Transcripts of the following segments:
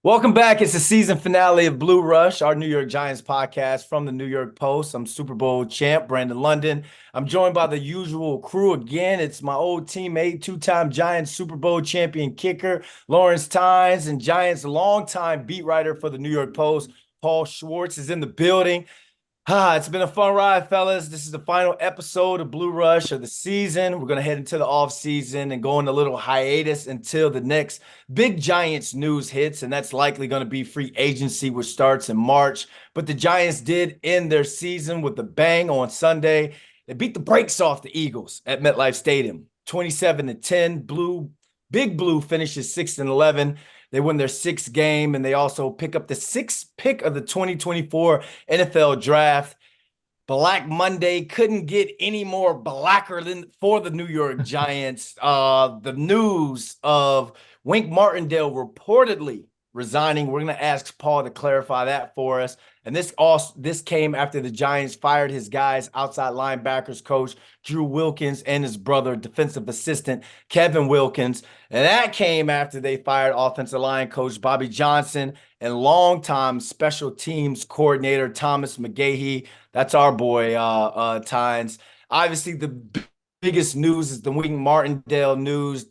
Welcome back. It's the season finale of Blue Rush, our New York Giants podcast from the New York Post. I'm Super Bowl champ Brandon London. I'm joined by the usual crew again. It's my old teammate, two-time Giants Super Bowl champion kicker Lawrence Tynes, and Giants longtime beat writer for the New York Post, Paul Schwartz, is in the building. It's been a fun ride, fellas. This is the final episode of Blue Rush of the season. We're going to head into the offseason and go on a little hiatus until the next big Giants news hits, and that's likely going to be free agency, which starts in March. But the Giants did end their season with a bang on Sunday. They beat the brakes off the Eagles at MetLife Stadium, 27-10. Big Blue finishes 6-11. They win their sixth game, and they also pick up the sixth pick of the 2024 NFL Draft. Black Monday couldn't get any more blacker than for the New York Giants. The news of Wink Martindale reportedly resigning. We're going to ask Paul to clarify that for us. And this came after the Giants fired his guys, outside linebackers coach Drew Wilkins and his brother, defensive assistant Kevin Wilkins. And that came after they fired offensive line coach Bobby Johnson and longtime special teams coordinator Thomas McGaughey. That's our boy, Tynes. Obviously, the biggest news is the Wink Martindale news.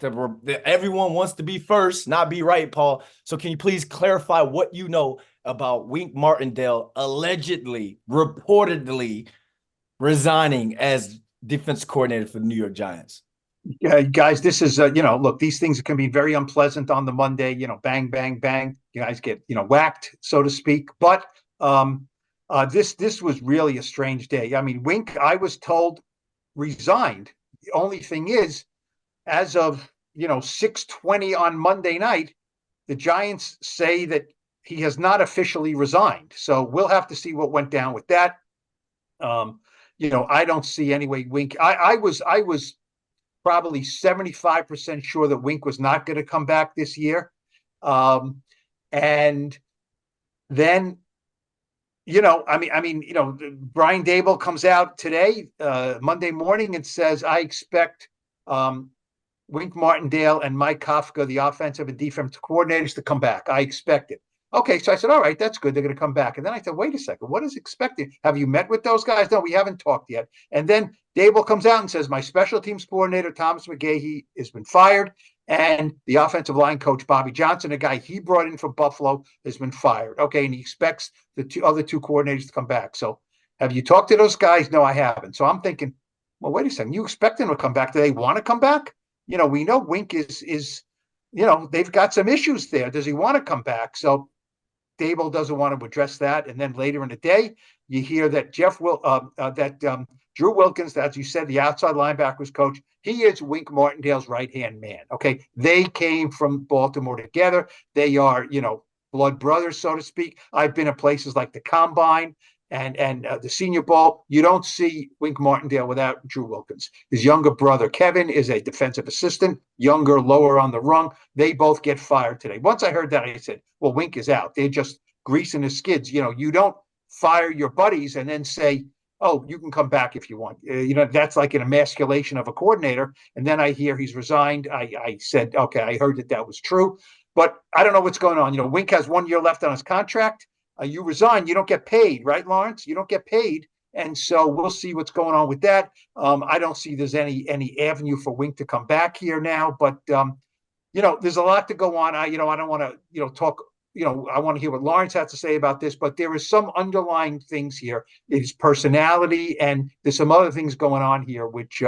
Everyone wants to be first, not be right, Paul. So can you please clarify what you know about Wink Martindale allegedly, reportedly resigning as defense coordinator for the New York Giants? Yeah, guys, this is look, these things can be very unpleasant on the Monday. Bang, bang, bang. You guys get whacked, so to speak. But this was really a strange day. I mean, Wink, I was told, resigned. The only thing is, as of 6:20 on Monday night, the Giants say that he has not officially resigned. So we'll have to see what went down with that. I don't see anyway. Wink, I was probably 75% sure that Wink was not going to come back this year. And then, Brian Daboll comes out today, Monday morning, and says, I expect Wink Martindale and Mike Kafka, the offensive and defensive coordinators, to come back. I expect it. Okay, so I said, all right, that's good. They're going to come back. And then I said, wait a second, what is expected? Have you met with those guys? No, we haven't talked yet. And then Daboll comes out and says, my special teams coordinator, Thomas McGaughey, has been fired. And the offensive line coach, Bobby Johnson, a guy he brought in from Buffalo, has been fired. Okay, and he expects the other two coordinators to come back. So have you talked to those guys? No, I haven't. So I'm thinking, well, wait a second. You expect them to come back. Do they want to come back? We know Wink is they've got some issues there. Does he want to come back? So Daboll doesn't want to address that. And then later in the day, you hear that Drew Wilkins, as you said, the outside linebackers coach, he is Wink Martindale's right-hand man. Okay. They came from Baltimore together. They are, blood brothers, so to speak. I've been at places like the Combine and the Senior Bowl. You don't see Wink Martindale without Drew Wilkins. His younger brother, Kevin, is a defensive assistant, younger, lower on the rung. They both get fired today. Once I heard that, I said, well, Wink is out. They're just greasing the skids. You don't fire your buddies and then say, oh, you can come back if you want. That's like an emasculation of a coordinator. And then I hear he's resigned. I said, okay, I heard that was true. But I don't know what's going on. Wink has 1 year left on his contract. You resign, you don't get paid, right, Lawrence? You don't get paid. And so we'll see what's going on with that. I don't see there's any avenue for Wink to come back here now. But, there's a lot to go on. I don't want to, talk, I want to hear what Lawrence has to say about this. But there is some underlying things here. His personality, and there's some other things going on here, which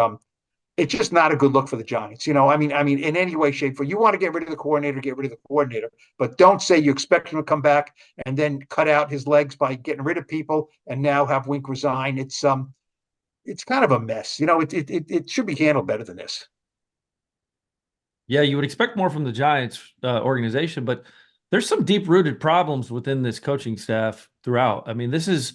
it's just not a good look for the Giants. I mean, in any way, shape, form. You want to get rid of the coordinator, get rid of the coordinator, but don't say you expect him to come back and then cut out his legs by getting rid of people and now have Wink resign. It's kind of a mess. It should be handled better than this. Yeah, you would expect more from the Giants organization, but there's some deep-rooted problems within this coaching staff throughout. I mean, this is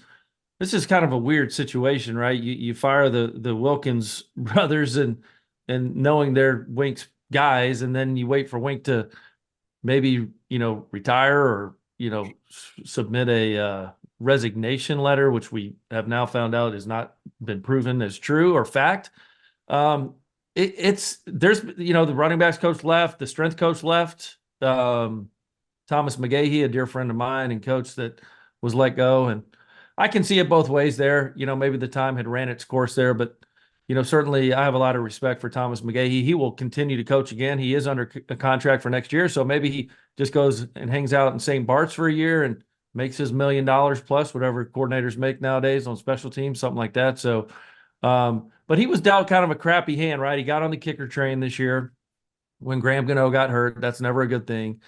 kind of a weird situation, right? You fire the Wilkins brothers and knowing they're Wink's guys, and then you wait for Wink to maybe retire or submit a resignation letter, which we have now found out has not been proven as true or fact. There's the running backs coach left, the strength coach left. Thomas McGaughey, a dear friend of mine and coach that was let go. And I can see it both ways there. Maybe the time had ran its course there, but certainly I have a lot of respect for Thomas McGaughey. He will continue to coach again. He is under a contract for next year. So maybe he just goes and hangs out in St. Bart's for a year and makes his $1 million plus whatever coordinators make nowadays on special teams, something like that. So, but he was dealt kind of a crappy hand, right? He got on the kicker train this year when Graham Gano got hurt. That's never a good thing.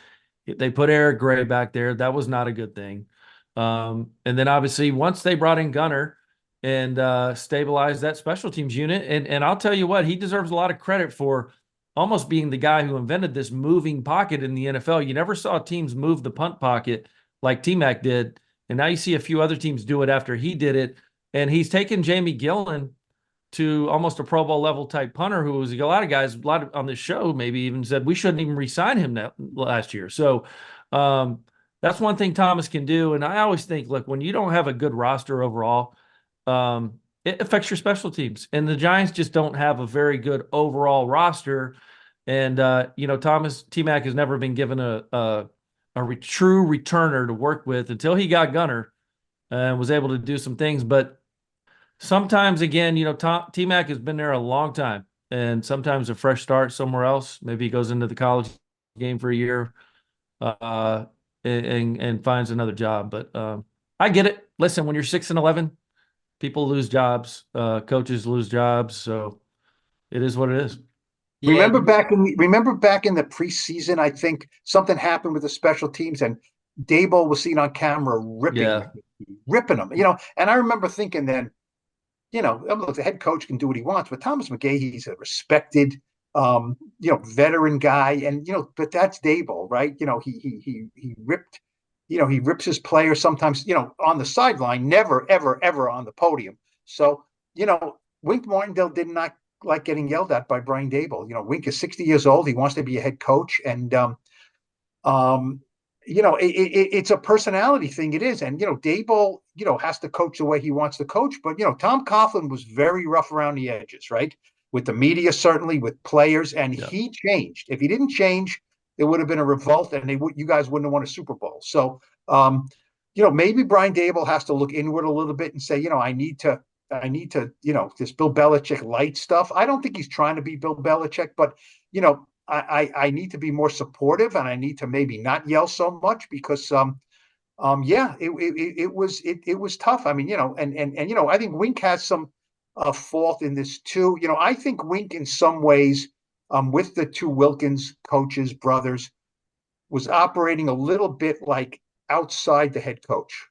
They put Eric Gray back there. That was not a good thing. And then obviously once they brought in Gunner and stabilized that special teams unit, and I'll tell you what, he deserves a lot of credit for almost being the guy who invented this moving pocket in the NFL. You never saw teams move the punt pocket like T-Mac did, and now you see a few other teams do it after he did it. And he's taken Jamie Gillen to almost a Pro Bowl level type punter who was a lot of guys, on this show maybe even said we shouldn't even re-sign him last year. So that's one thing Thomas can do. And I always think, look, when you don't have a good roster overall, it affects your special teams. And the Giants just don't have a very good overall roster. And, Thomas T-Mac has never been given a true returner to work with until he got Gunner and was able to do some things. But sometimes, again, T-Mac has been there a long time, and sometimes a fresh start somewhere else. Maybe he goes into the college game for a year and finds another job. But I get it. Listen, when you're 6-11, people lose jobs, coaches lose jobs, so it is what it is. Yeah. Remember back in the preseason, I think something happened with the special teams, and Daboll was seen on camera ripping them. And I remember thinking then, look, the head coach can do what he wants, but Thomas McGaughey's a respected, veteran guy, and but that's Daboll, right? He rips his players sometimes, on the sideline, never, ever, ever on the podium. So, Wink Martindale did not like getting yelled at by Brian Daboll. Wink is 60 years old. He wants to be a head coach, and it's a personality thing. It is. And, Daboll, has to coach the way he wants to coach. But, Tom Coughlin was very rough around the edges, right? With the media, certainly, with players. And he changed. If he didn't change, there would have been a revolt, and you guys wouldn't have won a Super Bowl. So, maybe Brian Daboll has to look inward a little bit and say, I need to, this Bill Belichick light stuff. I don't think he's trying to be Bill Belichick, but, I need to be more supportive, and I need to maybe not yell so much because, it was tough. I mean, and I think Wink has some fault in this too. I think Wink in some ways, with the two Wilkins coaches, brothers, was operating a little bit like outside the head coach.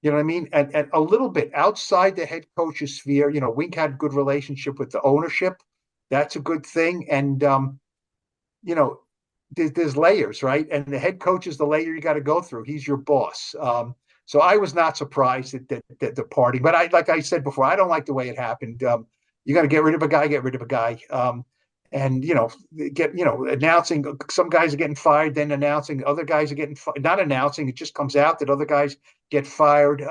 You know what I mean? And a little bit outside the head coach's sphere. Wink had a good relationship with the ownership. That's a good thing. And, there's layers, right? And the head coach is the layer you got to go through. He's your boss. So I was not surprised at the party. But like I said before, I don't like the way it happened. You got to get rid of a guy, get rid of a guy. And, announcing some guys are getting fired, then announcing other guys are getting fired, not announcing, it just comes out that other guys get fired.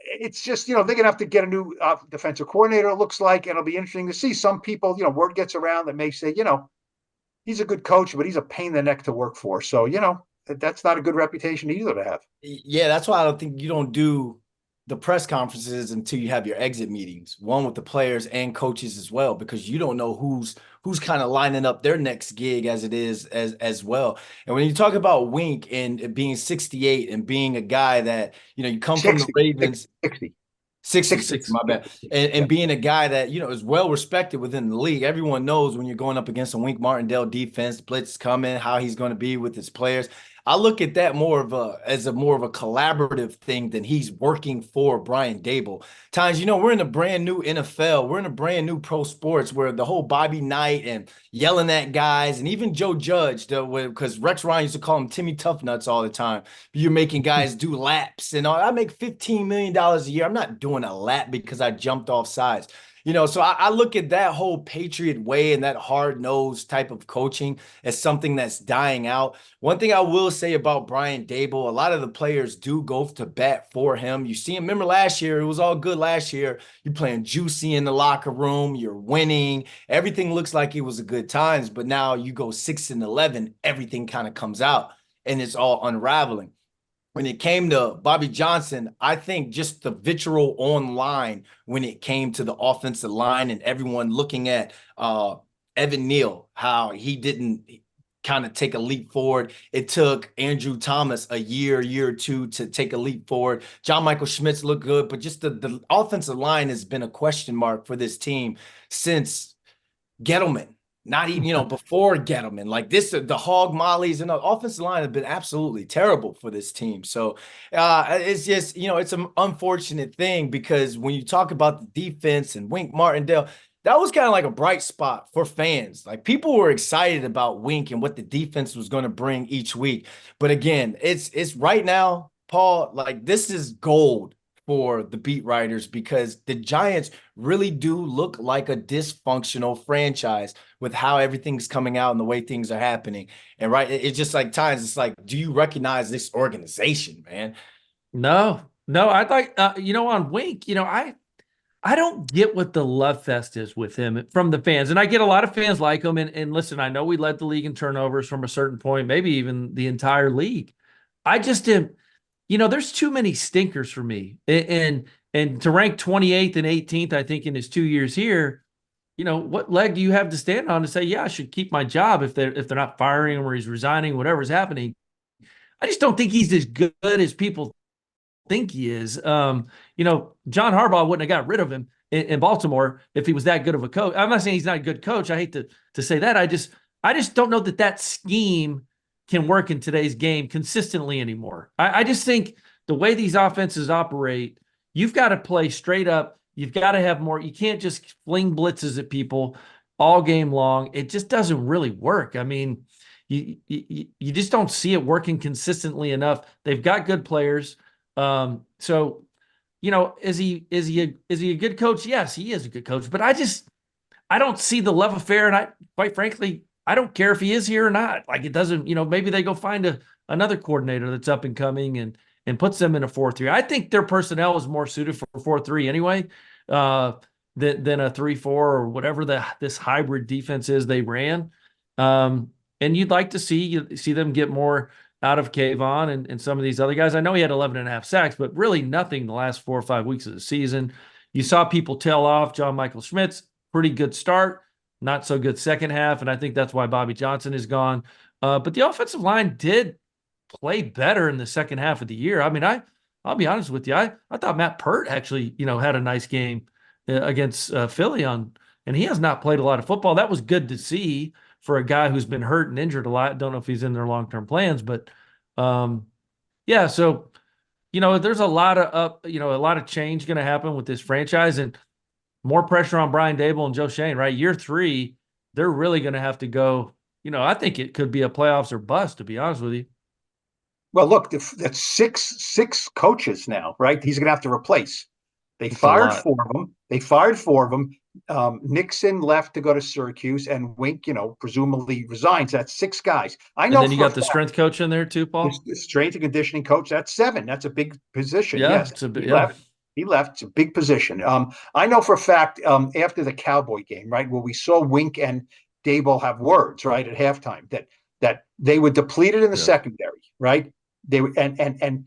It's just, they're going to have to get a new defensive coordinator, it looks like, and it'll be interesting to see. Some people, word gets around that may say, he's a good coach, but he's a pain in the neck to work for. So, that's not a good reputation either to have. Yeah, that's why I don't think you don't do the press conferences until you have your exit meetings, one with the players and coaches as well, because you don't know who's kind of lining up their next gig as well. And when you talk about Wink and being 68 and being a guy that, you come 60, from the Ravens, 60, my bad. And being a guy that, is well respected within the league. Everyone knows when you're going up against a Wink Martindale defense, blitz coming, how he's going to be with his players. I look at that as a more of a collaborative thing than he's working for Brian Daboll. Tynes, we're in a brand new NFL. We're in a brand new pro sports where the whole Bobby Knight and yelling at guys, and even Joe Judge, because Rex Ryan used to call him Timmy Tough-Nuts all the time. You're making guys do laps and all. I make $15 million a year. I'm not doing a lap because I jumped off sides. So I look at that whole Patriot way and that hard-nosed type of coaching as something that's dying out. One thing I will say about Brian Daboll, a lot of the players do go to bat for him. You see him, remember last year, it was all good last year. You're playing juicy in the locker room, you're winning. Everything looks like it was a good times, but now you go 6-11, everything kind of comes out and it's all unraveling. When it came to Bobby Johnson, I think just the vitriol online when it came to the offensive line and everyone looking at Evan Neal, how he didn't kind of take a leap forward. It took Andrew Thomas a year or two to take a leap forward. John Michael Schmitz looked good, but just the offensive line has been a question mark for this team since Gettleman. Not even, before Gettleman, like this, the hog mollies and the offensive line have been absolutely terrible for this team. So it's just, it's an unfortunate thing because when you talk about the defense and Wink Martindale, that was kind of like a bright spot for fans. Like people were excited about Wink and what the defense was going to bring each week. But again, it's right now, Paul, like this is gold for the beat writers because the Giants really do look like a dysfunctional franchise with how everything's coming out and the way things are happening. And it's just like times it's like, do you recognize this organization, man? No, I thought, on Wink, I don't get what the love fest is with him from the fans. And I get a lot of fans like him. And listen, I know we led the league in turnovers from a certain point, maybe even the entire league. I just am, there's too many stinkers for me. And to rank 28th and 18th, I think in his 2 years here, what leg do you have to stand on to say, yeah, I should keep my job if they're not firing him or he's resigning, whatever's happening. I just don't think he's as good as people think he is. John Harbaugh wouldn't have got rid of him in Baltimore if he was that good of a coach. I'm not saying he's not a good coach. I hate to say that. I just don't know that scheme can work in today's game consistently anymore. I just think the way these offenses operate, you've got to play straight up. You've got to have more. You can't just fling blitzes at people all game long. It just doesn't really work. I mean, you just don't see it working consistently enough. They've got good players. So, is he a good coach? Yes, he is a good coach, but I don't see the love affair. And quite frankly, I don't care if he is here or not. Like it doesn't, maybe they go find another coordinator that's up and coming and puts them in a 4-3. I think their personnel is more suited for 4-3 anyway, than a 3-4 or whatever this hybrid defense is they ran. And you'd like to see them get more out of Kayvon and some of these other guys. I know he had 11.5 sacks, but really nothing the last 4 or 5 weeks of the season. You saw people tail off. John Michael Schmitz, pretty good start, not so good second half, and I think that's why Bobby Johnson is gone. But the offensive line did play better in the second half of the year. I mean, I'll be honest with you. I thought Matt Pert actually, had a nice game against Philly and he has not played a lot of football. That was good to see for a guy who's been hurt and injured a lot. Don't know if he's in their long-term plans, but yeah. So, there's a lot of change going to happen with this franchise and more pressure on Brian Daboll and Joe Schoen, right? Year 3, they're really going to have to go. I think it could be a playoffs or bust, to be honest with you. Well, look, that's six coaches now, right? He's going to have to replace. They fired 4 of them. Nixon left to go to Syracuse, and Wink, presumably resigns. That's 6 guys. I know. And then you got the strength coach in there too, Paul. The strength and conditioning coach. That's 7. That's a big position. Yeah, yes, he left. It's a big position. I know for a fact after the Cowboy game, right, where we saw Wink and Daboll have words, right, at halftime that they were depleted in the secondary, right? They were, and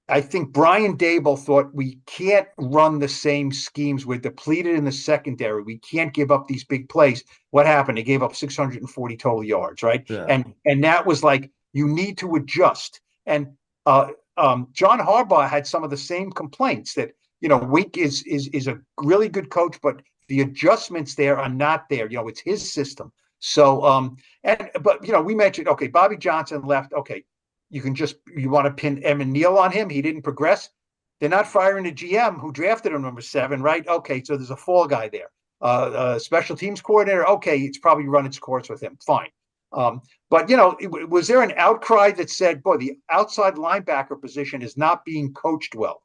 I think Brian Daboll thought we can't run the same schemes. We're depleted in the secondary. We can't give up these big plays. What happened? They gave up 640 total yards, right? Yeah. And that was like, you need to adjust. And John Harbaugh had some of the same complaints that, Wink is a really good coach, but the adjustments there are not there. It's his system. So, but we mentioned, okay, Bobby Johnson left. Okay. You want to pin Evan Neal on him. He didn't progress. They're not firing the GM who drafted him number 7, right? Okay, so there's a fall guy there. Special teams coordinator. Okay, it's probably run its course with him. Fine. But was there an outcry that said, boy, the outside linebacker position is not being coached well?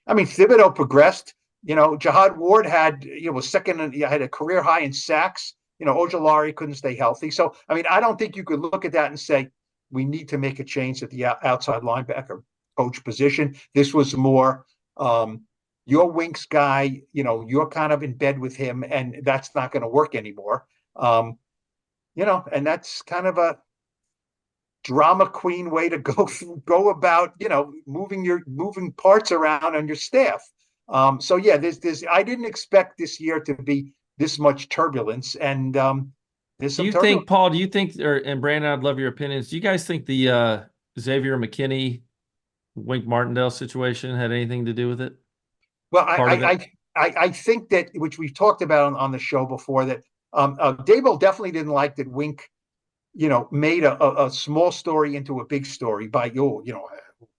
I mean, Thibodeau progressed. Jihad Ward was second and had a career high in sacks. Ojolari couldn't stay healthy. So, I mean, I don't think you could look at that and say, we need to make a change at the outside linebacker coach position. This was more, your Winks guy, you're kind of in bed with him, and that's not going to work anymore. And that's kind of a drama queen way to go about, moving parts around on your staff. So yeah, I didn't expect this year to be this much turbulence, and there's some turbulence. Paul, and Brandon, I'd love your opinions. Do you guys think the Xavier McKinney, Wink Martindale situation had anything to do with it? Well, I think that, which we've talked about on the show before, that Daboll definitely didn't like that Wink, made a small story into a big story by,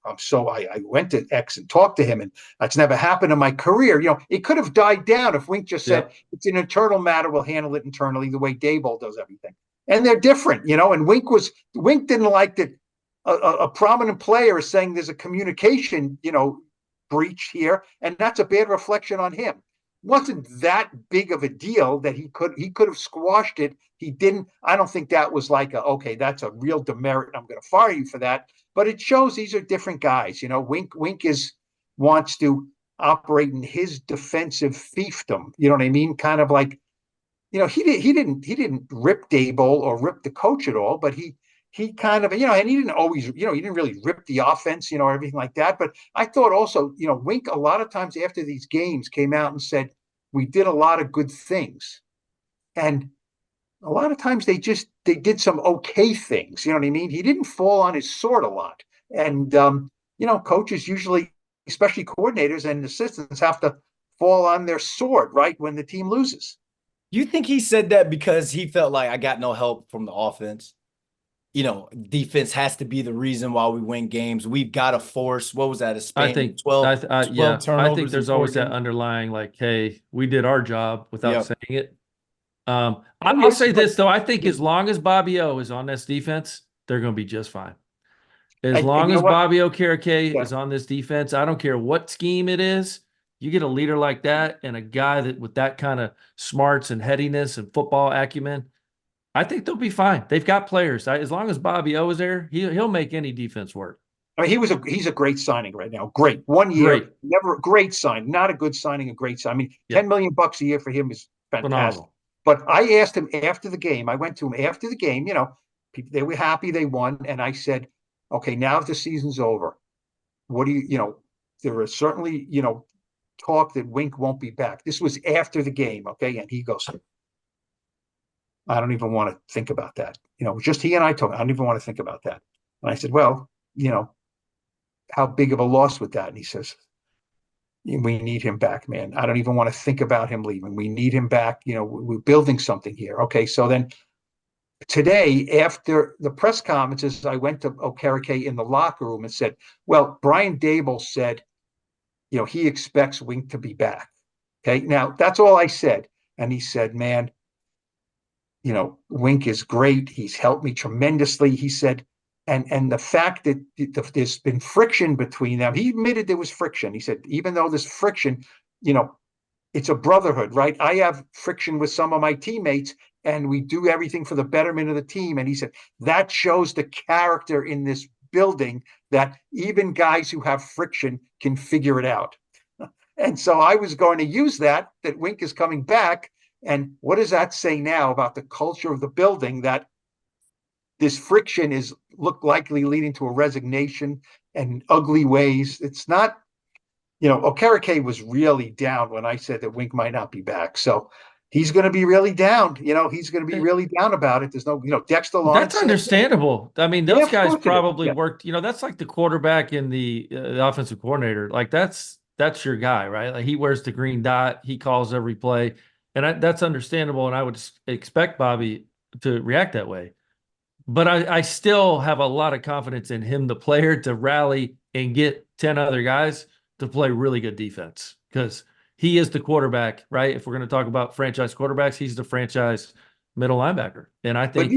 I went to X and talked to him, and that's never happened in my career. It could have died down if Wink just said, it's an internal matter, we'll handle it internally, the way Daboll does everything. And they're different, and Wink didn't like that a prominent player is saying there's a communication, breach here, and that's a bad reflection on him. Wasn't that big of a deal that he could have squashed it. He didn't. I don't think that was like okay, that's a real demerit, I'm going to fire you for that. But it shows these are different guys. Wink wants to operate in his defensive fiefdom. You know what I mean? Kind of like, he didn't rip Daboll or rip the coach at all, but he kind of, and he didn't always, he didn't really rip the offense, everything like that. But I thought also, Wink, a lot of times after these games came out and said, we did a lot of good things. And a lot of times they did some okay things. You know what I mean? He didn't fall on his sword a lot. And, coaches usually, especially coordinators and assistants, have to fall on their sword, right, when the team loses. You think he said that because he felt like, I got no help from the offense? Defense has to be the reason why we win games. We've got to force, what was that, a span? I think 12 turnovers. I think there's always that games. Underlying, like, hey, we did our job without saying it. I'll yes, say this, though. I think as long as Bobby O is on this defense, they're going to be just fine. As long as Bobby Okereke is on this defense, I don't care what scheme it is. You get a leader like that and a guy that with that kind of smarts and headiness and football acumen, I think they'll be fine. They've got players. As long as Bobby O is there, he'll make any defense work. I mean, he's a great signing right now. Great. 1 year, never great sign. Not a good signing, a great sign. I mean, $10 million a year for him is fantastic. Phenomenal. But I asked him after the game. I went to him after the game. They were happy they won, and I said, "Okay, now if the season's over, what do you? There is certainly talk that Wink won't be back." This was after the game, okay, and he goes, I don't even want to think about that. Just he and I talk. I don't even want to think about that. And I said, well, how big of a loss with that? And he says, we need him back, man. I don't even want to think about him leaving. We need him back. We're building something here. Okay. So then today, after the press conferences, I went to Okereke in the locker room and said, well, Brian Daboll said, he expects Wink to be back. Okay. Now that's all I said. And he said, man, Wink is great. He's helped me tremendously. He said, and the fact that there's been friction between them, he admitted there was friction. He said, even though there's friction, it's a brotherhood, right? I have friction with some of my teammates and we do everything for the betterment of the team. And he said, that shows the character in this building that even guys who have friction can figure it out. And so I was going to use that Wink is coming back. And what does that say now about the culture of the building, that this friction look likely leading to a resignation and ugly ways? It's not, Okereke was really down when I said that Wink might not be back. So he's going to be really down. He's going to be really down about it. There's no, Dexter Lawrence. That's understandable. I mean, those guys probably worked, that's like the quarterback and the offensive coordinator. Like that's your guy, right? Like he wears the green dot. He calls every play. And that's understandable, and I would expect Bobby to react that way. But I still have a lot of confidence in him, the player, to rally and get 10 other guys to play really good defense, because he is the quarterback, right? If we're going to talk about franchise quarterbacks, he's the franchise middle linebacker. And I think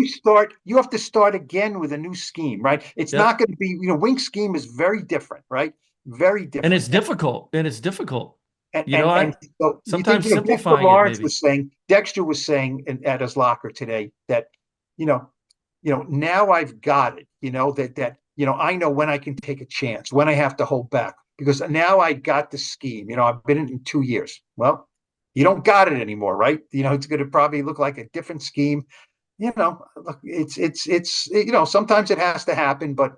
you have to start again with a new scheme, right? It's not going to be, Wink's scheme is very different, right? Very different. And it's difficult. And You know, so you think, sometimes Dexter simplifying it, Lawrence maybe. Dexter was saying at his locker today that, you know, now I've got it, I know when I can take a chance, when I have to hold back, because now I got the scheme. I've been in 2 years. Well, you don't got it anymore, right? It's going to probably look like a different scheme. Look, it's sometimes it has to happen, but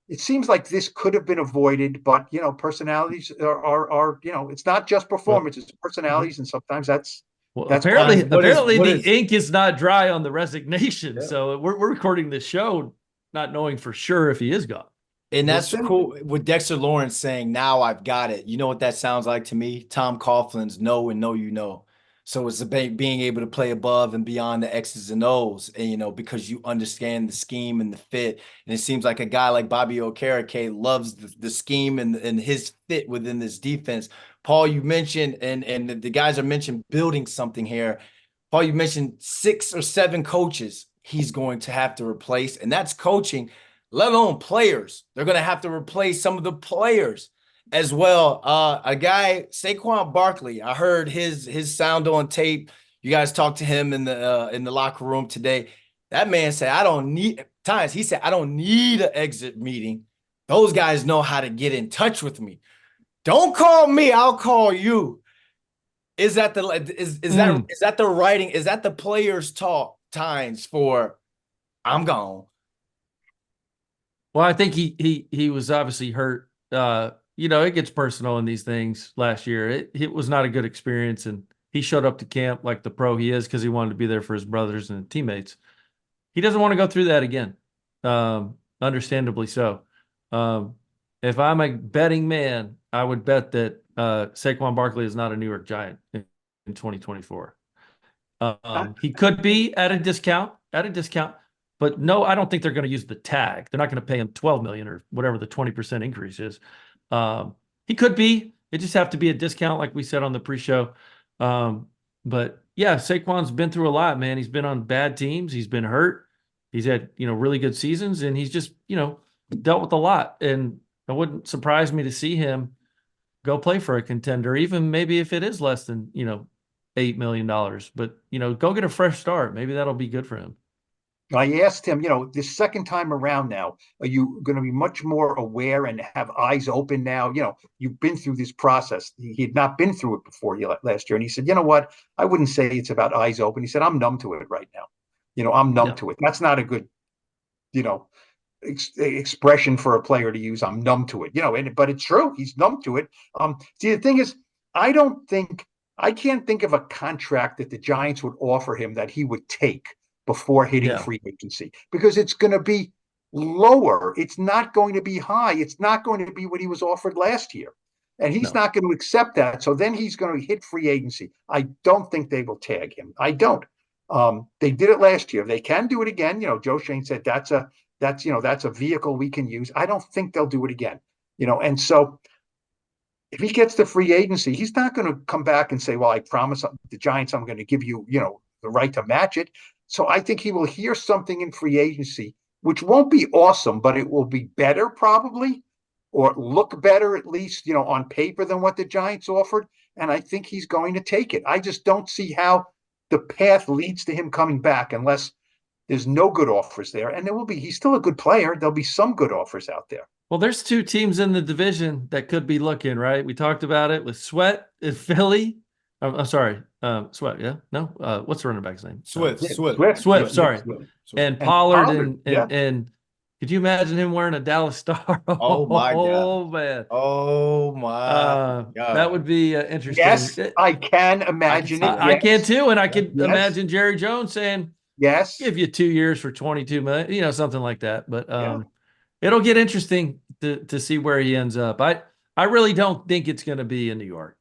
it seems like this could have been avoided. But personalities are it's not just Well, performance, it's personalities, and sometimes that's well, that's part of apparently, it. apparently what the is ink is not dry on the resignation. yeah. So we're recording this show not knowing for sure if he is gone. And We'll that's see. cool with Dexter Lawrence saying, "Now I've got it." You know what that sounds like to me? Tom Coughlin's "Know and Know You Know." So it's about being able to play above and beyond the X's and O's, and because you understand the scheme and the fit. And it seems like a guy like Bobby Okereke loves the scheme and his fit within this defense. Paul, you mentioned, and the guys are mentioned building something here. Paul, you mentioned 6 or 7 coaches he's going to have to replace, and that's coaching, let alone players. They're going to have to replace some of the players as well. A guy, Saquon Barkley, I heard his sound on tape. You guys talked to him in the locker room today. That man said, "I don't need times." He said, "I don't need an exit meeting. Those guys know how to get in touch with me. Don't call me, I'll call you." Is that is that the writing? Is that the players' talk times for I'm gone? Well, I think he was obviously hurt. It gets personal in these things last year. It was not a good experience, and he showed up to camp like the pro he is because he wanted to be there for his brothers and teammates. He doesn't want to go through that again. Understandably so. Um, if I'm a betting man, I would bet that Saquon Barkley is not a New York Giant in 2024. He could be at a discount, but no, I don't think they're going to use the tag. They're not going to pay him $12 million or whatever the 20% increase is. He could be. It just have to be a discount, like we said on the pre-show. But yeah, Saquon's been through a lot, man. He's been on bad teams. He's been hurt. He's had really good seasons, and he's just dealt with a lot. And it wouldn't surprise me to see him go play for a contender, even maybe if it is less than $8 million. But go get a fresh start. Maybe that'll be good for him. I asked him, this second time around now, are you going to be much more aware and have eyes open now? You've been through this process. He had not been through it before last year. And he said, you know what? I wouldn't say it's about eyes open. He said, I'm numb to it right now. I'm numb to it. That's not a good, expression for a player to use. I'm numb to it, but it's true. He's numb to it. See, the thing is, I can't think of a contract that the Giants would offer him that he would take before hitting free agency, because it's going to be lower. It's not going to be high. It's not going to be what he was offered last year. And he's not going to accept that. So then he's going to hit free agency. I don't think they will tag him. I don't. They did it last year. They can do it again. Joe Schoen said that's a vehicle we can use. I don't think they'll do it again. And so if he gets the free agency, he's not going to come back and say, well, I promise the Giants I'm going to give you, the right to match it. So I think he will hear something in free agency, which won't be awesome, but it will be better probably, or look better at least, on paper than what the Giants offered. And I think he's going to take it. I just don't see how the path leads to him coming back unless there's no good offers there. And he's still a good player. There'll be some good offers out there. Well, there's 2 teams in the division that could be looking, right? We talked about it with Sweat in Philly. I'm sorry, Sweat, yeah? No? What's the running back's name? Swift, sorry. And Pollard and could you imagine him wearing a Dallas Star? Oh, my God. Oh, man. Oh, my God. That would be interesting. Yes, I can imagine it. I can too, and I could imagine Jerry Jones saying, yes, give you 2 years for 22 million, something like that. But it'll get interesting to see where he ends up. I really don't think it's going to be in New York,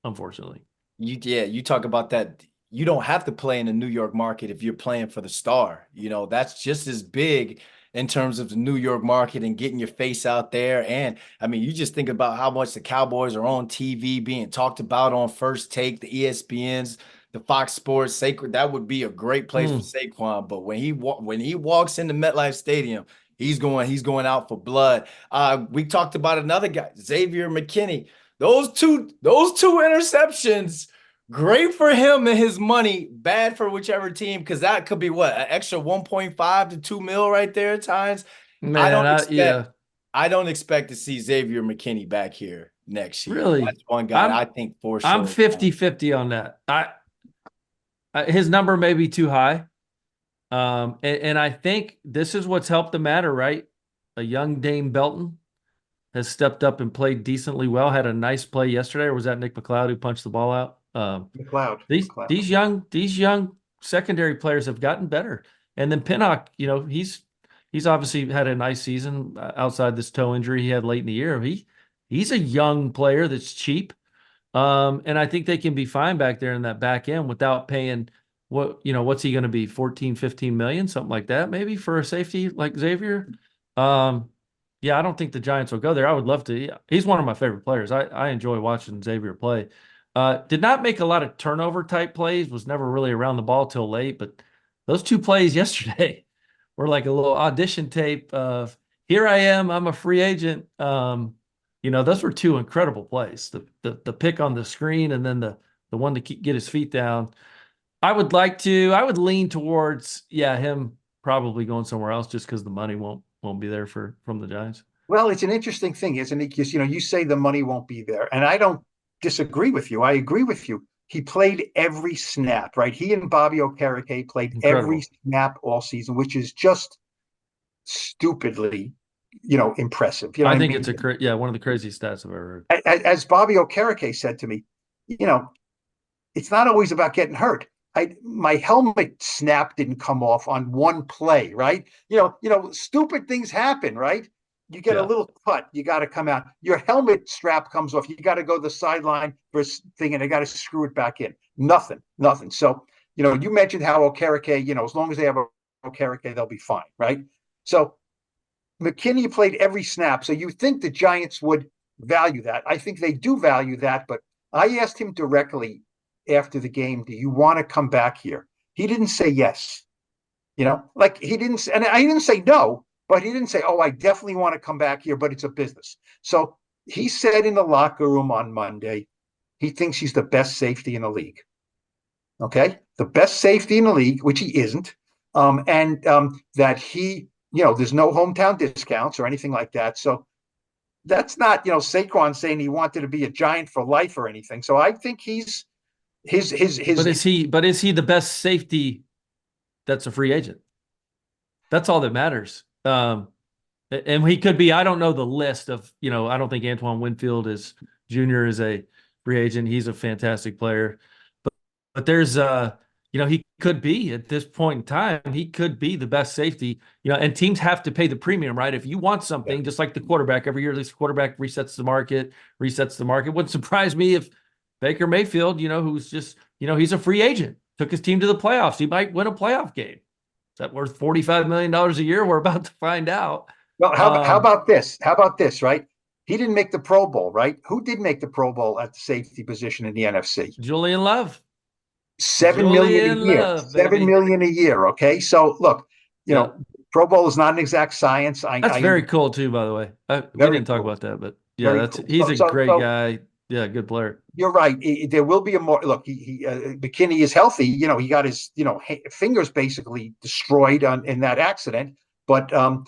unfortunately. You talk about that. You don't have to play in the New York market if you're playing for the star. That's just as big in terms of the New York market and getting your face out there. And I mean, you just think about how much the Cowboys are on TV, being talked about on First Take, the ESPNs, the Fox Sports. That would be a great place for Saquon. But when he walks into MetLife Stadium, he's going out for blood. We talked about another guy, Xavier McKinney. those two interceptions, great for him and his money, bad for whichever team, because that could be what, an extra 1.5 to 2 mil right there at times. Man, yeah. I don't expect to see Xavier McKinney back here next year. Really? That's one guy I think for sure. I'm 50-50 on that. His number may be too high. And I think this is what's helped the matter, right? A young Dame Belton has stepped up and played decently well. Had a nice play yesterday, or was that Nick McLeod who punched the ball out? McLeod. These young secondary players have gotten better. And then Pinnock, he's obviously had a nice season outside this toe injury he had late in the year. He's a young player that's cheap. And I think they can be fine back there in that back end without paying what's he going to be, 14, 15 million, something like that, maybe for a safety like Xavier. Yeah, I don't think the Giants will go there. I would love to. He's one of my favorite players. I enjoy watching Xavier play. Did not make a lot of turnover type plays, was never really around the ball till late, but those two plays yesterday were like a little audition tape of, here I am, I'm a free agent. Those were two incredible plays. The pick on the screen and then the one to get his feet down. I would lean towards, him probably going somewhere else just because the money won't be there from the Giants. Well, it's an interesting thing, isn't it? Because, you say the money won't be there. And I don't disagree with you. I agree with you. He played every snap, right? He and Bobby Okereke played every snap all season, which is just stupidly, impressive. I think it's one of the craziest stats I've ever heard. As Bobby Okereke said to me, it's not always about getting hurt. My helmet snap didn't come off on one play, right? Stupid things happen, right? You get a little cut, you got to come out. Your helmet strap comes off, you got to go to the sideline for a thing, and they got to screw it back in. Nothing. So, you mentioned how Okereke, as long as they have Okereke, they'll be fine, right? So McKinney played every snap, so you think the Giants would value that. I think they do value that, but I asked him directly after the game, do you want to come back here? He didn't say yes. He didn't, and I didn't say no, but he didn't say, oh, I definitely want to come back here, but it's a business. So he said in the locker room on Monday, he thinks he's the best safety in the league. Okay? The best safety in the league, which he isn't. That he, there's no hometown discounts or anything like that. So that's not, Saquon saying he wanted to be a Giant for life or anything. So I think he's his. But is he the best safety that's a free agent? That's all that matters. And he could be. I don't know the list of. I don't think Antoine Winfield Jr. is a free agent. He's a fantastic player, but there's he could be at this point in time. He could be the best safety. And teams have to pay the premium, right? If you want something, just like the quarterback, every year this quarterback resets the market. Wouldn't surprise me if Baker Mayfield, who's just, he's a free agent, took his team to the playoffs. He might win a playoff game. Is that worth $45 million a year? We're about to find out. Well, how about this? Right? He didn't make the Pro Bowl, right? Who did make the Pro Bowl at the safety position in the NFC? Julian Love. $7 million a year. $7 million a year. Okay. So look, Pro Bowl is not an exact science. That's very cool too, by the way. We didn't talk about that, but he's a great guy. Yeah, good player. You're right. There will be a more look. McKinney is healthy. He got his fingers basically destroyed in that accident. But well,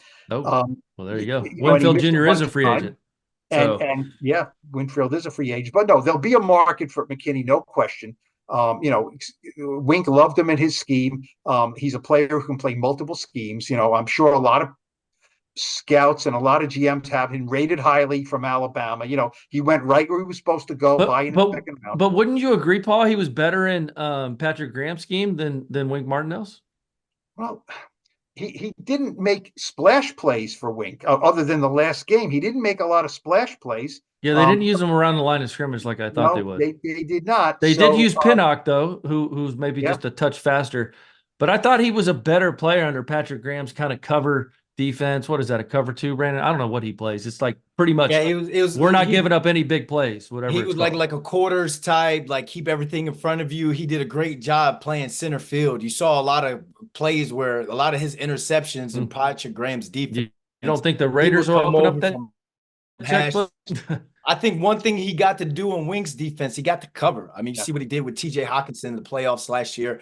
there you go. Winfield Jr. is a free agent. And Winfield is a free agent. But no, there'll be a market for McKinney, no question. Wink loved him in his scheme. He's a player who can play multiple schemes. I'm sure a lot of scouts and a lot of GMs have him rated highly from Alabama. He went right where he was supposed to go. But wouldn't you agree, Paul? He was better in Patrick Graham's scheme than Wink Martindale's? Well, he didn't make splash plays for Wink other than the last game. He didn't make a lot of splash plays. Yeah, they didn't use him around the line of scrimmage like I thought they would. They did not. They did use Pinnock though, who's maybe just a touch faster. But I thought he was a better player under Patrick Graham's kind of cover defense. What is that, a cover two, Brandon? I don't know what he plays. It's like pretty much we're not giving up any big plays, whatever. He was like a quarters type, like keep everything in front of you. He did a great job playing center field. You saw a lot of plays where a lot of his interceptions in Patrick Graham's defense. You don't think the Raiders will open up that checkbook? I think one thing he got to do in Wink's defense, he got to cover. I mean, you Yeah. see what he did with TJ Hawkinson in the playoffs last year.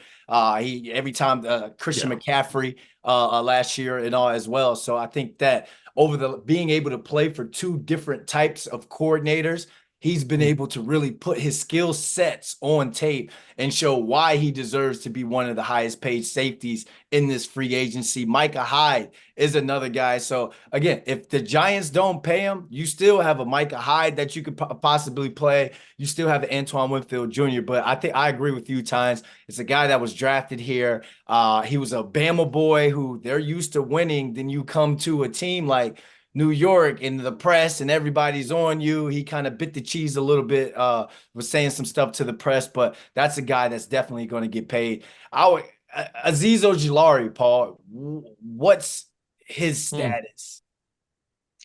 He every time Christian McCaffrey last year and all as well. So I think that over the being able to play for two different types of coordinators, he's been able to really put his skill sets on tape and show why he deserves to be one of the highest paid safeties in this free agency. Micah Hyde is another guy. So again, if the Giants don't pay him, you still have a Micah Hyde that you could possibly play. You still have Antoine Winfield Jr. But I think I agree with you, Tynes. It's a guy that was drafted here. He was a Bama boy who they're used to winning. Then you come to a team like New York and the press and everybody's on you. He kind of bit the cheese a little bit, was saying some stuff to the press, but that's a guy that's definitely going to get paid. Azeez Ojulari, Paul, what's his status?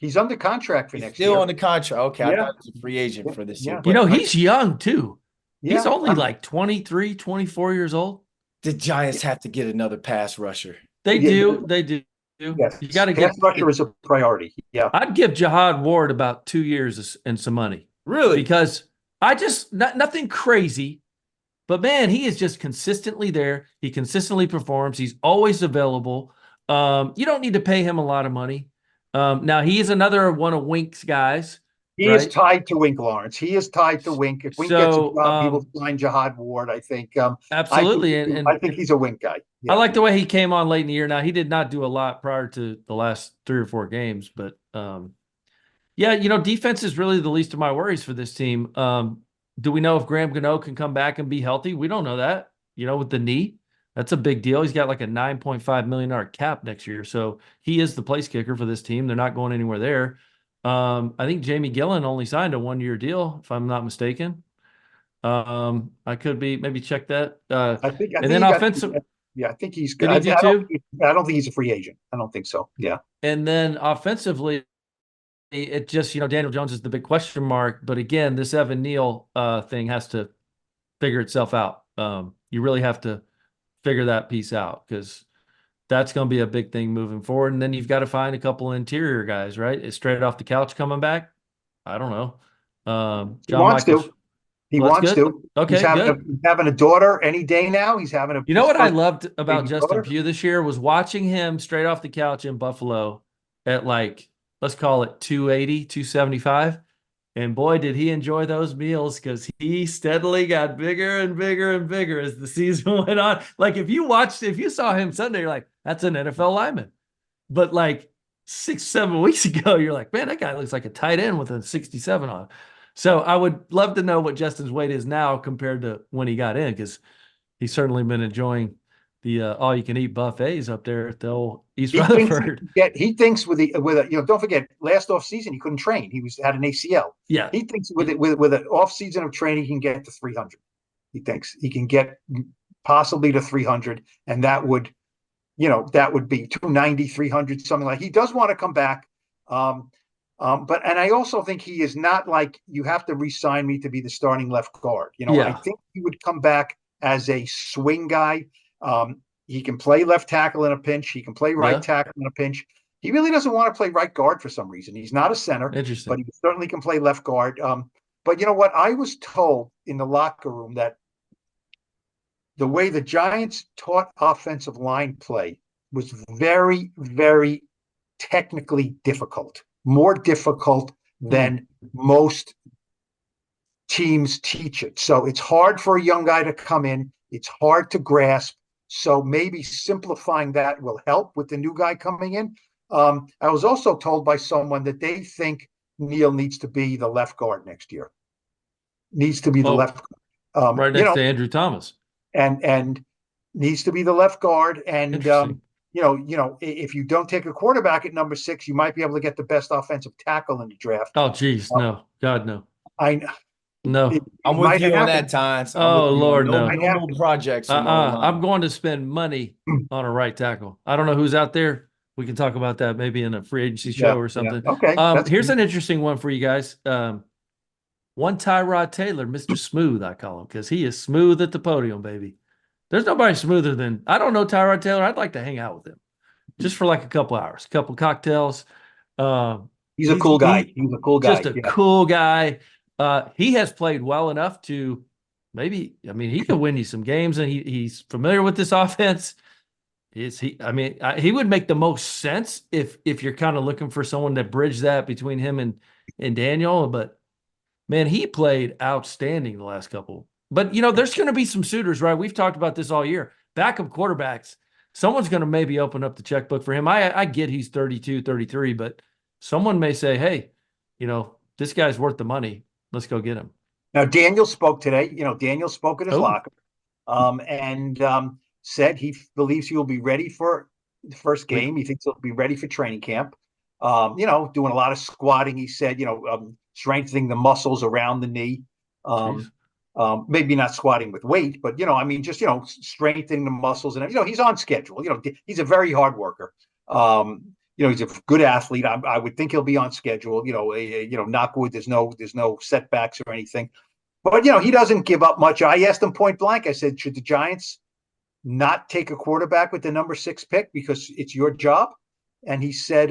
He's under contract for next year. Still on the contract. Okay, I Yeah. thought he was a free agent for this year. You know, he's young too. He's Yeah. only like 23, 24 years old. The Giants have to get another pass rusher. They do. Yes. You got to pass get rusher is a priority. Yeah. I'd give Jihad Ward about 2 years and some money. Really? Because nothing crazy, but man, he is just consistently there. He consistently performs. He's always available. You don't need to pay him a lot of money. Now he is another one of Wink's guys. He is tied to Wink, Lawrence. He is tied to Wink. If Wink gets a job, he will sign Jihad Ward, I think. Absolutely. I think he's a Wink guy. Yeah. I like the way he came on late in the year. Now, he did not do a lot prior to the last 3 or 4 games, but yeah, you know, defense is really the least of my worries for this team. Do we know if Graham Gano can come back and be healthy? We don't know that, you know, with the knee. That's a big deal. He's got like a $9.5 million cap next year. So he is the place kicker for this team. They're not going anywhere there. I think Jamie Gillen only signed a 1-year deal, if I'm not mistaken. I could be maybe check that. I think and then offensive. I think he's good. I don't think he's a free agent. I don't think so. Yeah. And then offensively, it just, you know, Daniel Jones is the big question mark. But again, this Evan Neal thing has to figure itself out. You really have to figure that piece out because that's going to be a big thing moving forward. And then you've got to find a couple interior guys, right? Is straight off the couch coming back? I don't know. He wants to. He wants to. Okay, he's having a daughter any day now. He's having a. You know what I loved about Justin Pugh this year was watching him straight off the couch in Buffalo at like, let's call it 280, 275. And boy, did he enjoy those meals because he steadily got bigger and bigger and bigger as the season went on. Like if you saw him Sunday, you're like, that's an NFL lineman. But like 6-7 weeks ago, you're like, man, that guy looks like a tight end with a 67 on. So I would love to know what Justin's weight is now compared to when he got in, because he's certainly been enjoying the all-you-can-eat buffets up there at the old East Rutherford. He thinks with don't forget, last offseason he couldn't train. He had an ACL. Yeah. He thinks with an offseason of training he can get to 300. He thinks he can get possibly to 300, and that would be 290, 300, something like. He does want to come back. But I also think he is not like, you have to re-sign me to be the starting left guard. I think he would come back as a swing guy. He can play left tackle in a pinch. He can play right tackle in a pinch. He really doesn't want to play right guard for some reason. He's not a center, Interesting, but he certainly can play left guard. But you know what? I was told in the locker room that the way the Giants taught offensive line play was very, very technically difficult. More difficult than most teams teach it. So it's hard for a young guy to come in. It's hard to grasp. So maybe simplifying that will help with the new guy coming in. I was also told by someone that they think Neal needs to be the left guard next year. Needs to be the left guard. Right next to Andrew Thomas. And needs to be the left guard. And if you don't take a quarterback at number 6, you might be able to get the best offensive tackle in the draft. Oh, geez, no, God, no. I know. No, I'm with you on that, Tynes. Oh, Lord, no. No more projects. I'm going to spend money on a right tackle. I don't know who's out there. We can talk about that maybe in a free agency show or something. Yeah. Okay. Here's an interesting one for you guys. One Tyrod Taylor, Mr. Smooth, I call him, because he is smooth at the podium, baby. There's nobody smoother than, I don't know Tyrod Taylor. I'd like to hang out with him just for like a couple hours, a couple cocktails. He's a cool guy. He's a cool guy. Just a cool guy. He has played well enough to maybe, I mean, he could win you some games, and he's familiar with this offense. He would make the most sense if you're kind of looking for someone to bridge that between him and Daniel. But man, he played outstanding the last couple. But there's going to be some suitors, right? We've talked about this all year. Backup quarterbacks. Someone's going to maybe open up the checkbook for him. I get he's 32, 33, but someone may say, hey, this guy's worth the money. Let's go get him. Now, Daniel spoke today. Daniel spoke in his locker and said he believes he will be ready for the first game. He thinks he'll be ready for training camp. Doing a lot of squatting. He said, strengthening the muscles around the knee. Maybe not squatting with weight, but just strengthening the muscles, and he's on schedule. He's a very hard worker. He's a good athlete. I would think he'll be on schedule. Knock wood, there's no setbacks or anything. But he doesn't give up much. I asked him point blank. I said, should the Giants not take a quarterback with the number 6 pick because it's your job? And he said,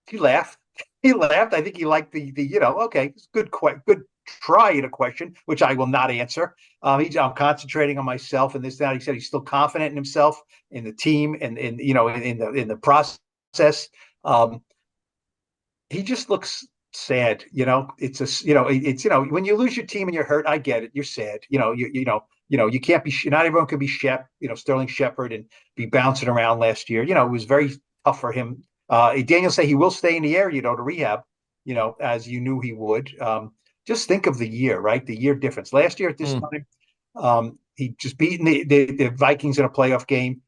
he laughed. He laughed. I think he liked the okay, it's good try at a question, which I will not answer. I'm concentrating on myself and this, that. He said he's still confident in himself, in the team, and in the process. He just looks sad. It's when you lose your team and you're hurt, I get it. You're sad. You can't be. Not everyone could be Sterling Shepard and be bouncing around last year. It was very tough for him. Daniel said he will stay in the area, to rehab. As you knew he would. Just think of the year, right? The year difference. Last year at this time, he just beaten the Vikings in a playoff game.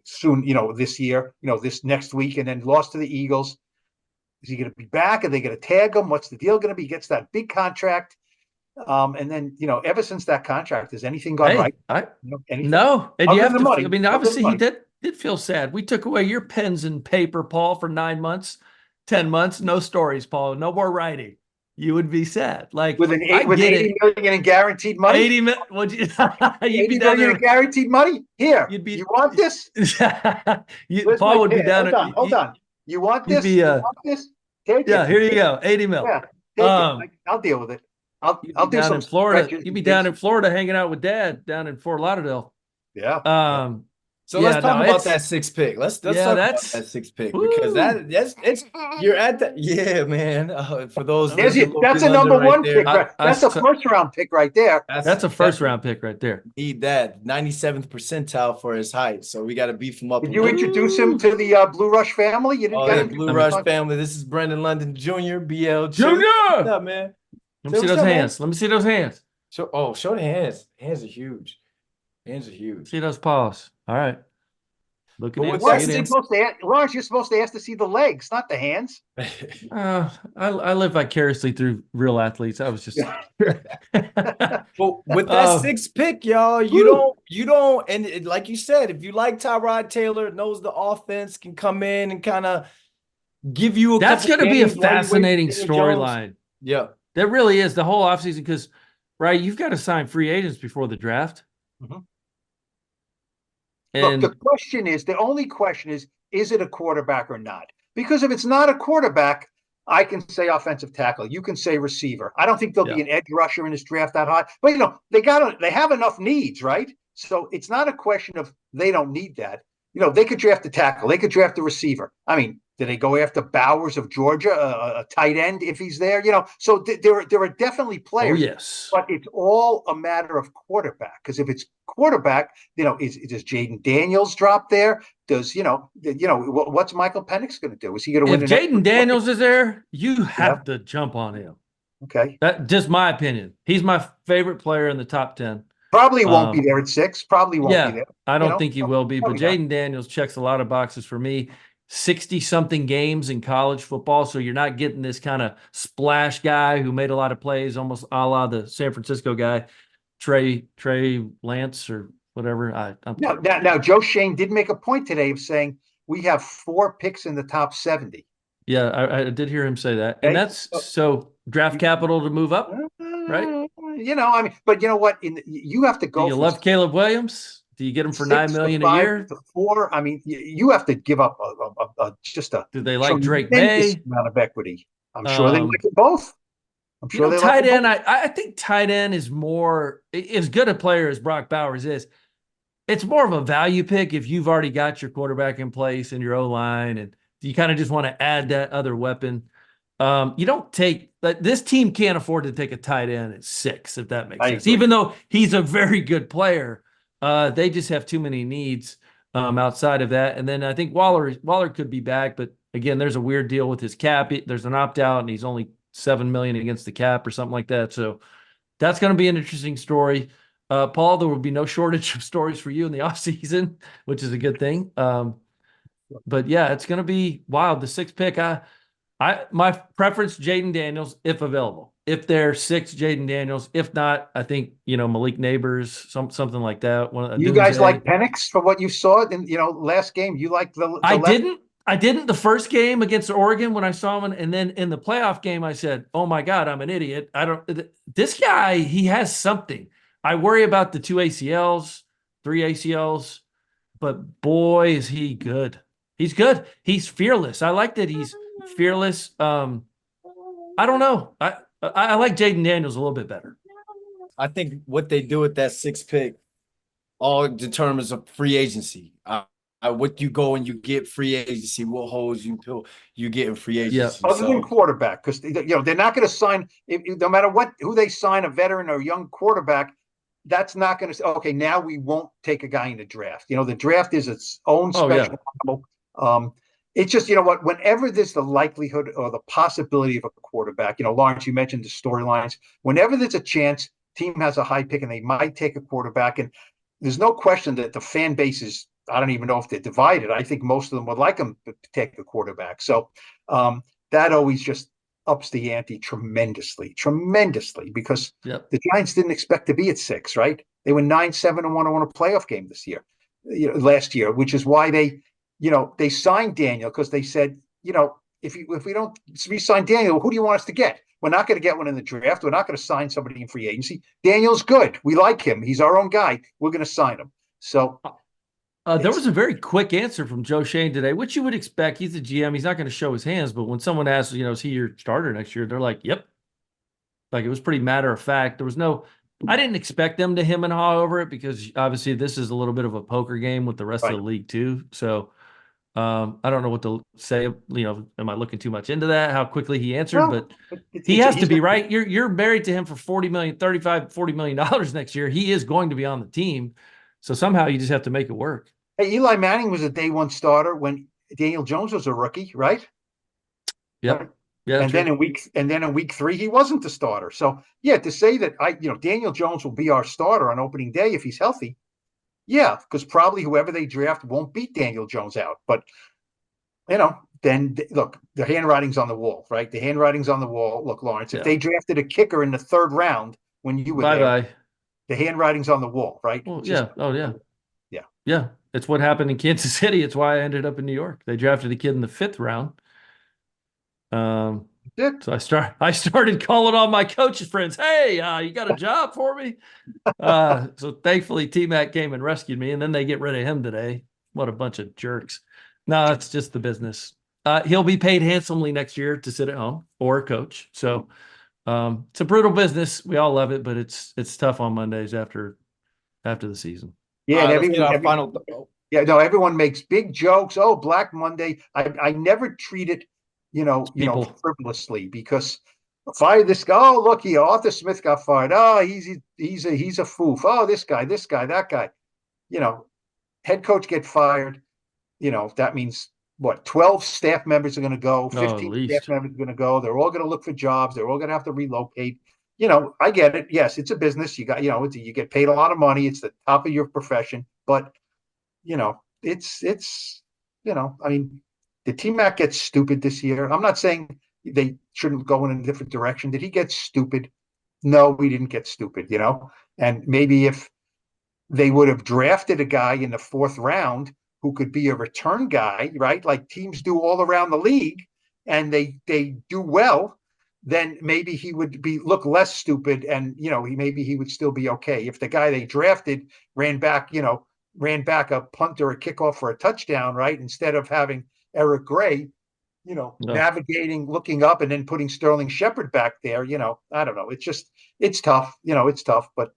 Soon, this year, this next week, and then lost to the Eagles. Is he going to be back? Are they going to tag him? What's the deal going to be? He gets that big contract. And then, ever since that contract, has anything gone right? Anything? No. And you have to, money. I mean, obviously he did feel sad. We took away your pens and paper, Paul, for 9 months, 10 months. No stories, Paul. No more writing. You would be sad. Like with $80 million in guaranteed money. 80 million. Would you? You'd be down there in guaranteed money. Here, you want this? Paul would be down. Hold on. You want this? You want this? Take it. Here you go. 80 mil. Yeah, take it. I'll deal with it. I'll do down some in Florida. You'd be down in Florida hanging out with Dad down in Fort Lauderdale. Yeah. So let's talk about that 6 pick. Let's talk about that 6 pick because that's you're at the man. For those that's a number one pick. That's a first round pick right there. That's a first round pick right there. Need that 97th percentile for his height, so we got to beef him up. Did you introduce him to the Blue Rush family? You didn't get him. Blue Rush family. This is Brandon London Jr. BL Jr. What's up, man? Let me see those hands. Let me see those hands. Show the hands. Hands are huge. Hands are huge. See those paws. All right. Looking at Lawrence, you're supposed to ask to see the legs, not the hands. I live vicariously through real athletes. I was just well, with that 6th pick, y'all, you don't, and like you said, if you like Tyrod Taylor, knows the offense, can come in and kind of give you that's going to be a fascinating storyline. Yeah, that really is the whole offseason because, right, you've got to sign free agents before the draft. Mm-hmm. Look, the only question is it a quarterback or not? Because if it's not a quarterback, I can say offensive tackle. You can say receiver. I don't think there'll be an edge rusher in this draft that high. But, they have enough needs, right? So it's not a question of they don't need that. They could draft a tackle. They could draft a receiver. I mean, do they go after Bowers of Georgia, a tight end if he's there? So there are definitely players. Oh, yes. But it's all a matter of quarterback. Because if it's quarterback, does Jaden Daniels drop there? Does what's Michael Penix going to do? Is he going to win? If Jaden Daniels is there, you have to jump on him. Okay, that's just my opinion. He's my favorite player in the top 10. Probably won't be there at 6. Probably won't be there. I don't think he will be. But Jaden Daniels checks a lot of boxes for me. 60-something games in college football, so you're not getting this kind of splash guy who made a lot of plays, almost a la the San Francisco guy, Trey Lance or whatever. Now, Joe Shane did make a point today of saying we have 4 picks in the top 70. Yeah, I did hear him say that, and that's so draft capital to move up, right? But you know what? You have to go. Do you love Caleb Williams? Do you get him for 6 $9 million to a 5 year? to 4. I mean, you have to give up just a Do they like Drake tremendous May? amount of equity. I'm sure they like it both. I'm You sure know, they like tight it end, both. I think tight end is more as good a player as Brock Bowers is. It's more of a value pick if you've already got your quarterback in place and your O-line, and you kind of just want to add that other weapon. You don't take this team can't afford to take a tight end at 6, if that makes I sense. agree. Even though he's a very good player, they just have too many needs outside of that. And then I think Waller could be back, but again, there's a weird deal with his cap. There's an opt-out, and he's only $7 million against the cap or something like that. So that's going to be an interesting story. Paul, there will be no shortage of stories for you in the offseason, which is a good thing. But yeah, it's going to be wild. The 6th pick, my preference, Jaden Daniels, if available. If they're 6, Jaden Daniels. If not, I think, Malik Neighbors, something like that. You guys like Penix for what you saw in last game? You like the I didn't the first game against Oregon when I saw him, and then in the playoff game, I said, "Oh my God, I'm an idiot. This guy, he has something." I worry about the 2 ACLs, 3 ACLs, but boy, is he good. He's good. He's fearless. I like that he's fearless. I don't know. I like Jaden Daniels a little bit better. I think what they do with that 6th pick all determines a free agency. What you go and you get free agency, what holes you get in free agency. Yeah. Other than quarterback, because they're not going to sign no matter who they sign, a veteran or a young quarterback. That's not going to say, okay, now we won't take a guy in the draft. The draft is its own special animal. It's just, whenever there's the likelihood or the possibility of a quarterback, Lawrence, you mentioned the storylines. Whenever there's a chance, team has a high pick and they might take a quarterback. And there's no question that the fan base is, I don't even know if they're divided. I think most of them would like them to take a quarterback. So that always just ups the ante tremendously, because the Giants didn't expect to be at 6, right? They were 9-7 and won a playoff game this year, last year, which is why they signed Daniel, because they said, if we don't re-sign Daniel, who do you want us to get? We're not going to get one in the draft. We're not going to sign somebody in free agency. Daniel's good. We like him. He's our own guy. We're going to sign him. So there was a very quick answer from Joe Shane today, which you would expect. He's the GM. He's not going to show his hands. But when someone asks, is he your starter next year? They're like, yep. Like, it was pretty matter of fact. I didn't expect them to hem and haw over it, because obviously this is a little bit of a poker game with the rest of the league too. So I don't know what to say. Am I looking too much into that? How quickly he answered, but he has to be right. You're married to him for $40 million, $40 million next year. He is going to be on the team. So somehow you just have to make it work. Hey, Eli Manning was a day 1 starter when Daniel Jones was a rookie, right? Yep. Right? Yeah. And then in week 3, he wasn't the starter. So yeah, to say that Daniel Jones will be our starter on opening day if he's healthy. Yeah, because probably whoever they draft won't beat Daniel Jones out. But then look, the handwriting's on the wall, right? The handwriting's on the wall. Look, Lawrence, if they drafted a kicker in the 3rd round when you were there, the handwriting's on the wall, right? Well, yeah. It's what happened in Kansas City. It's why I ended up in New York. They drafted a kid in the 5th round. So I started calling all my coaches friends. Hey, you got a job for me? So thankfully T-Mac came and rescued me, and then they get rid of him today. What a bunch of jerks. No, it's just the business. He'll be paid handsomely next year to sit at home or coach. So it's a brutal business. We all love it, but it's tough on Mondays after the season. Yeah, and everyone makes big jokes. Oh, Black Monday. I never treat it, frivolously, because fire this guy. Oh, look here, Arthur Smith got fired. Oh, he's a foof. Oh, this guy, that guy. Head coach get fired. That means what? 12 staff members are going to go. 15 staff members are going to go. They're all going to look for jobs. They're all going to have to relocate. I get it. Yes, it's a business. You got, you get paid a lot of money. It's the top of your profession. But, it's I mean, did T-Mac get stupid this year? I'm not saying they shouldn't go in a different direction. Did he get stupid? No, we didn't get stupid, And maybe if they would have drafted a guy in the 4th round who could be a return guy, right? Like teams do all around the league, and they do well, then maybe he would look less stupid, and maybe he would still be okay. If the guy they drafted ran back, ran back a punt or a kickoff for a touchdown, right? Instead of having Eric Gray, navigating, looking up, and then putting Sterling Shepard back there. I don't know. It's tough. It's tough. But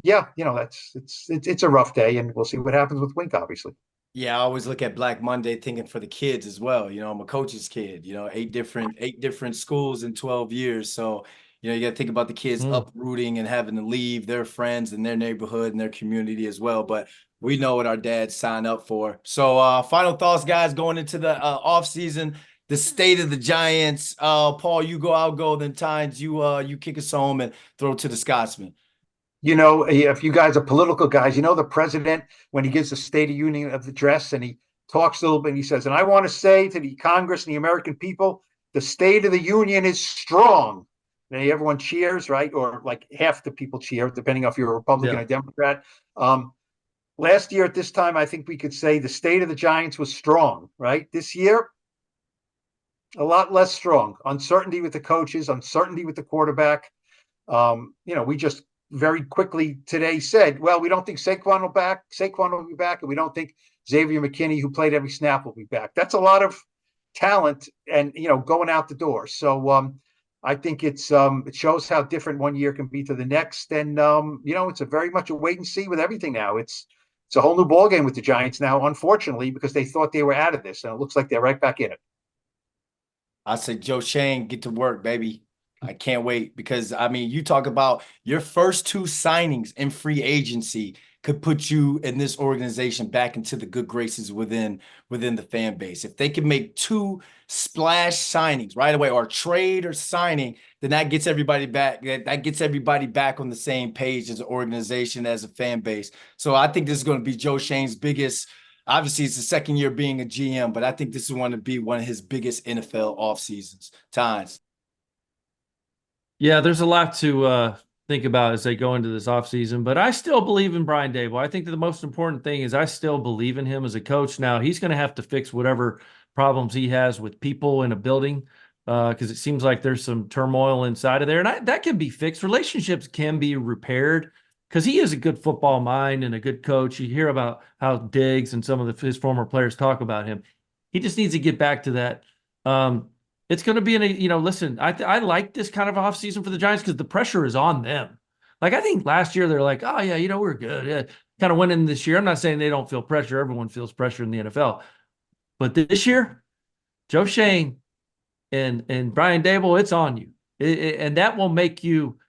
yeah, it's a rough day, and we'll see what happens with Wink, obviously. Yeah, I always look at Black Monday thinking for the kids as well. I'm a coach's kid, eight different schools in 12 years. So, you got to think about the kids uprooting and having to leave their friends and their neighborhood and their community as well. But we know what our dads sign up for. So, final thoughts, guys, going into the off season, the state of the Giants. Paul, you go, I'll go. Then Tynes, you kick us home and throw to the Scotsman. If you guys are political guys, the president, when he gives the State of Union address and he talks a little bit, and he says, and I want to say to the Congress and the American people, the State of the Union is strong. And everyone cheers, right? Or like half the people cheer, depending on if you're a Republican or Democrat. Last year at this time, I think we could say the state of the Giants was strong, right? This year, a lot less strong. Uncertainty with the coaches, uncertainty with the quarterback. We just very quickly today said, well, we don't think Saquon will be back, and we don't think Xavier McKinney, who played every snap, will be back. That's a lot of talent and, going out the door. So I think it shows how different one year can be to the next. And, it's a very much a wait and see with everything now. It's a whole new ballgame with the Giants now, unfortunately, because they thought they were out of this, and it looks like they're right back in it. I say, Joe Schoen, get to work, baby. I can't wait because, you talk about your first two signings in free agency could put you in this organization back into the good graces within the fan base. If they can make two splash signings right away, or trade or signing, then that gets everybody back. That gets everybody back on the same page as an organization, as a fan base. So I think this is going to be Joe Schoen's biggest. Obviously, it's the second year being a GM, but I think this is going to be one of his biggest NFL off seasons. Times. Yeah, there's a lot to think about as they go into this offseason, but I still believe in Brian Daboll. I think that the most important thing is I still believe in him as a coach. Now, he's going to have to fix whatever problems he has with people in a building because it seems like there's some turmoil inside of there, and that can be fixed. Relationships can be repaired because he is a good football mind and a good coach. You hear about how Diggs and some of his former players talk about him. He just needs to get back to that. It's going to be listen, I like this kind of offseason for the Giants because the pressure is on them. Like, I think last year they're like, oh, yeah, we're good. Yeah. Kind of went in this year. I'm not saying they don't feel pressure. Everyone feels pressure in the NFL. But this year, Joe Schoen and Brian Daboll, it's on you. And that will make you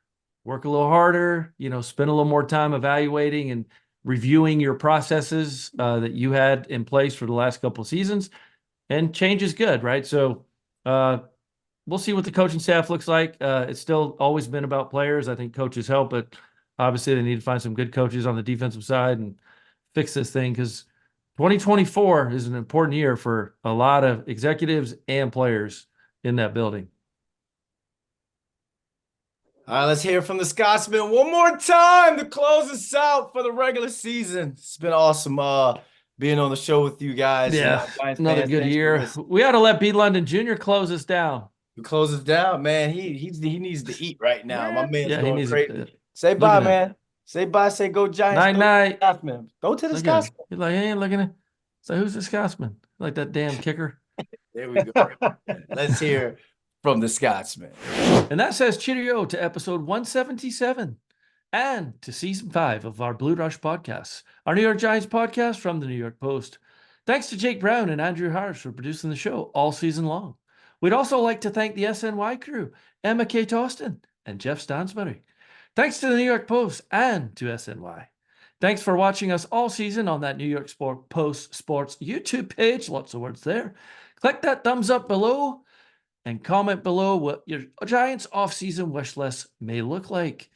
work a little harder, spend a little more time evaluating and reviewing your processes that you had in place for the last couple of seasons. And change is good, right? So, we'll see what the coaching staff looks like. It's still always been about players. I think coaches help, but obviously they need to find some good coaches on the defensive side and fix this thing because 2024 is an important year for a lot of executives and players in that building. All right, let's hear from the Scotsman one more time to close us out for the regular season. It's been awesome being on the show with you guys. Yeah, another good year. We ought to let B. London Jr. close us down. Close us down, man. He needs to eat right now. My man's going crazy. Say bye, man. Say bye. Say go Giants. Night. Go to the Scotsman. He's like, hey, looking at. So who's the Scotsman? Like that damn kicker. There we go. Let's hear from the Scotsman. And that says cheerio to episode 177. And to season 5 of our Blue Rush podcast, our New York Giants podcast from the New York Post. Thanks to Jake Brown and Andrew Harsh for producing the show all season long. We'd also like to thank the SNY crew, Emma K. Toston and Jeff Stansbury. Thanks to the New York Post and to SNY. Thanks for watching us all season on that New York Post Sports YouTube page. Lots of words there. Click that thumbs up below and comment below what your Giants offseason wish list may look like.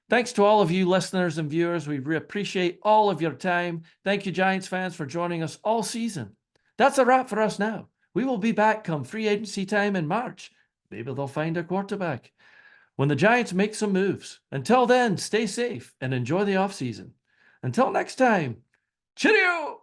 Thanks to all of you listeners and viewers. We appreciate all of your time. Thank you, Giants fans, for joining us all season. That's a wrap for us now. We will be back come free agency time in March. Maybe they'll find a quarterback when the Giants make some moves. Until then, stay safe and enjoy the offseason. Until next time, cheerio!